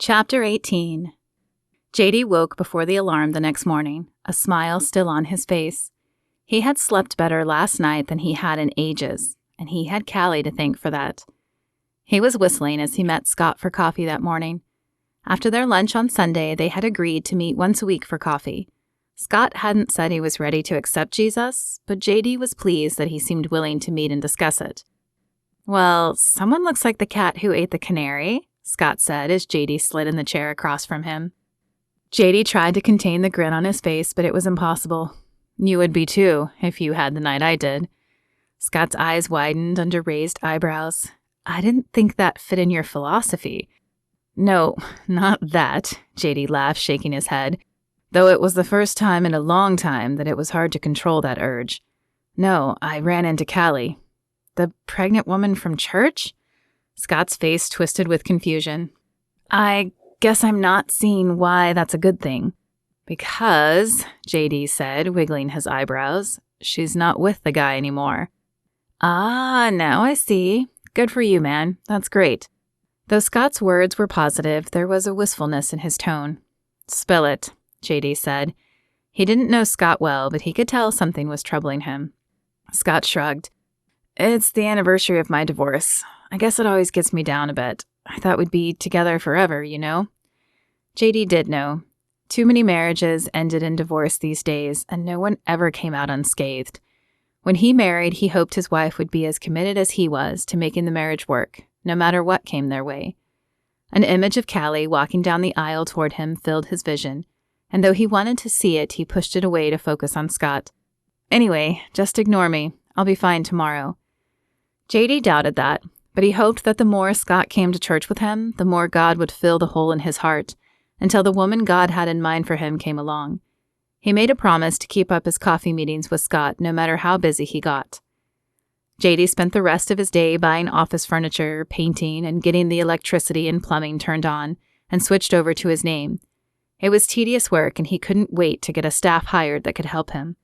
Chapter 18. JD woke before the alarm the next morning, a smile still on his face. He had slept better last night than he had in ages, and he had Callie to thank for that. He was whistling as he met Scott for coffee that morning. After their lunch on Sunday, they had agreed to meet once a week for coffee. Scott hadn't said he was ready to accept Jesus, but JD was pleased that he seemed willing to meet and discuss it. "Well, someone looks like the cat who ate the canary," Scott said as JD slid in the chair across from him. JD tried to contain the grin on his face, but it was impossible. "You would be too, if you had the night I did." Scott's eyes widened under raised eyebrows. "I didn't think that fit in your philosophy." "No, not that," JD laughed, shaking his head. "Though it was the first time in a long time that it was hard to control that urge. No, I ran into Callie." "The pregnant woman from church?" Scott's face twisted with confusion. "I guess I'm not seeing why that's a good thing." "Because," JD said, wiggling his eyebrows, "she's not with the guy anymore." "Ah, now I see. Good for you, man. That's great." Though Scott's words were positive, there was a wistfulness in his tone. "Spill it," JD said. He didn't know Scott well, but he could tell something was troubling him. Scott shrugged. "It's the anniversary of my divorce. I guess it always gets me down a bit. I thought we'd be together forever, you know?" JD did know. Too many marriages ended in divorce these days, and no one ever came out unscathed. When he married, he hoped his wife would be as committed as he was to making the marriage work, no matter what came their way. An image of Callie walking down the aisle toward him filled his vision, and though he wanted to see it, he pushed it away to focus on Scott. "Anyway, just ignore me. I'll be fine tomorrow." JD doubted that, but he hoped that the more Scott came to church with him, the more God would fill the hole in his heart, until the woman God had in mind for him came along. He made a promise to keep up his coffee meetings with Scott no matter how busy he got. JD spent the rest of his day buying office furniture, painting, and getting the electricity and plumbing turned on, and switched over to his name. It was tedious work, and he couldn't wait to get a staff hired that could help him.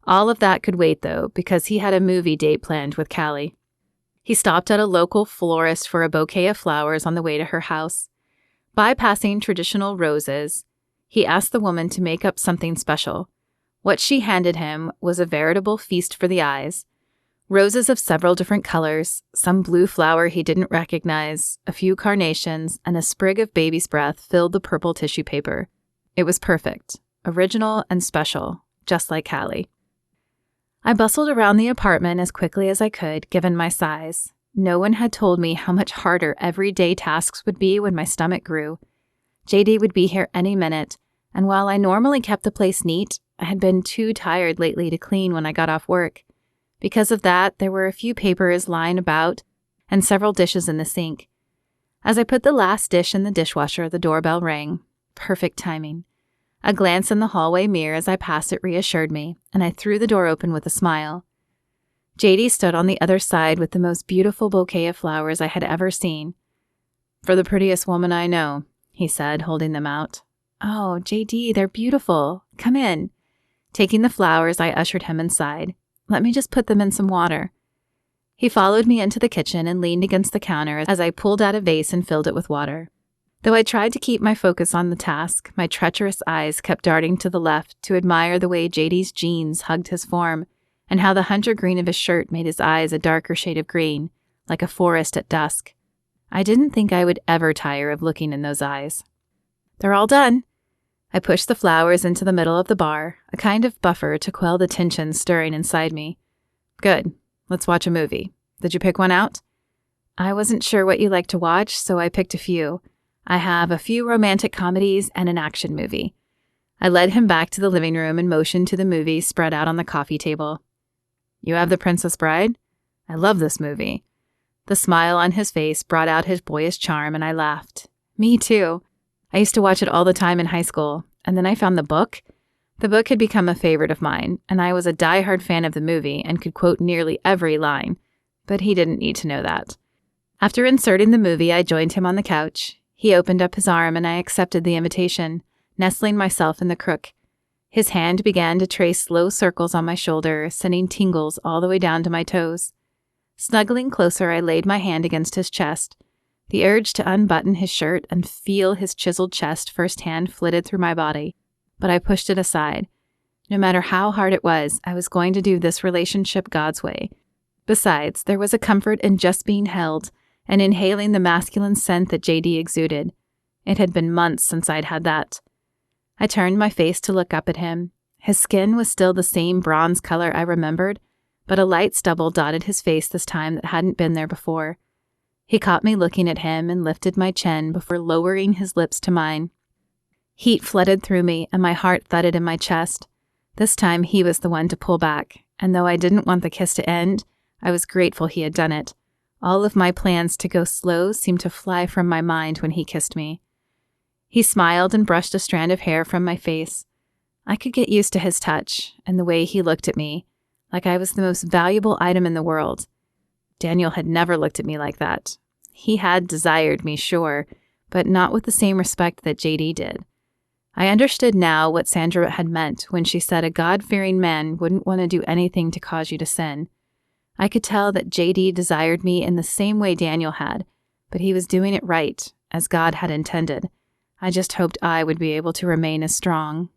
All of that could wait, though, because he had a movie date planned with Callie. He stopped at a local florist for a bouquet of flowers on the way to her house. Bypassing traditional roses, he asked the woman to make up something special. What she handed him was a veritable feast for the eyes. Roses of several different colors, some blue flower he didn't recognize, a few carnations, and a sprig of baby's breath filled the purple tissue paper. It was perfect, original and special, just like Callie. I bustled around the apartment as quickly as I could, given my size. No one had told me how much harder everyday tasks would be when my stomach grew. JD would be here any minute, and while I normally kept the place neat, I had been too tired lately to clean when I got off work. Because of that, there were a few papers lying about and several dishes in the sink. As I put the last dish in the dishwasher, the doorbell rang. Perfect timing. A glance in the hallway mirror as I passed it reassured me, and I threw the door open with a smile. JD stood on the other side with the most beautiful bouquet of flowers I had ever seen. "For the prettiest woman I know," he said, holding them out. "Oh, JD, they're beautiful. Come in." Taking the flowers, I ushered him inside. "Let me just put them in some water." He followed me into the kitchen and leaned against the counter as I pulled out a vase and filled it with water. Though I tried to keep my focus on the task, my treacherous eyes kept darting to the left to admire the way JD's jeans hugged his form and how the hunter green of his shirt made his eyes a darker shade of green, like a forest at dusk. I didn't think I would ever tire of looking in those eyes. "They're all done." I pushed the flowers into the middle of the bar, a kind of buffer to quell the tension stirring inside me. "Good. Let's watch a movie. Did you pick one out?" "I wasn't sure what you like to watch, so I picked a few. I have a few romantic comedies and an action movie." I led him back to the living room and motioned to the movie spread out on the coffee table. "You have The Princess Bride? I love this movie." The smile on his face brought out his boyish charm, and I laughed. "Me too. I used to watch it all the time in high school, and then I found the book. The book had become a favorite of mine, and I was a diehard fan of the movie and could quote nearly every line, but he didn't need to know that." After inserting the movie, I joined him on the couch. He opened up his arm, and I accepted the invitation, nestling myself in the crook. His hand began to trace slow circles on my shoulder, sending tingles all the way down to my toes. Snuggling closer, I laid my hand against his chest. The urge to unbutton his shirt and feel his chiseled chest firsthand flitted through my body, but I pushed it aside. No matter how hard it was, I was going to do this relationship God's way. Besides, there was a comfort in just being held and inhaling the masculine scent that JD exuded. It had been months since I'd had that. I turned my face to look up at him. His skin was still the same bronze color I remembered, but a light stubble dotted his face this time that hadn't been there before. He caught me looking at him and lifted my chin before lowering his lips to mine. Heat flooded through me and my heart thudded in my chest. This time he was the one to pull back, and though I didn't want the kiss to end, I was grateful he had done it. All of my plans to go slow seemed to fly from my mind when he kissed me. He smiled and brushed a strand of hair from my face. I could get used to his touch and the way he looked at me, like I was the most valuable item in the world. Daniel had never looked at me like that. He had desired me, sure, but not with the same respect that JD did. I understood now what Sandra had meant when she said a God-fearing man wouldn't want to do anything to cause you to sin. I could tell that JD desired me in the same way Daniel had, but he was doing it right, as God had intended. I just hoped I would be able to remain as strong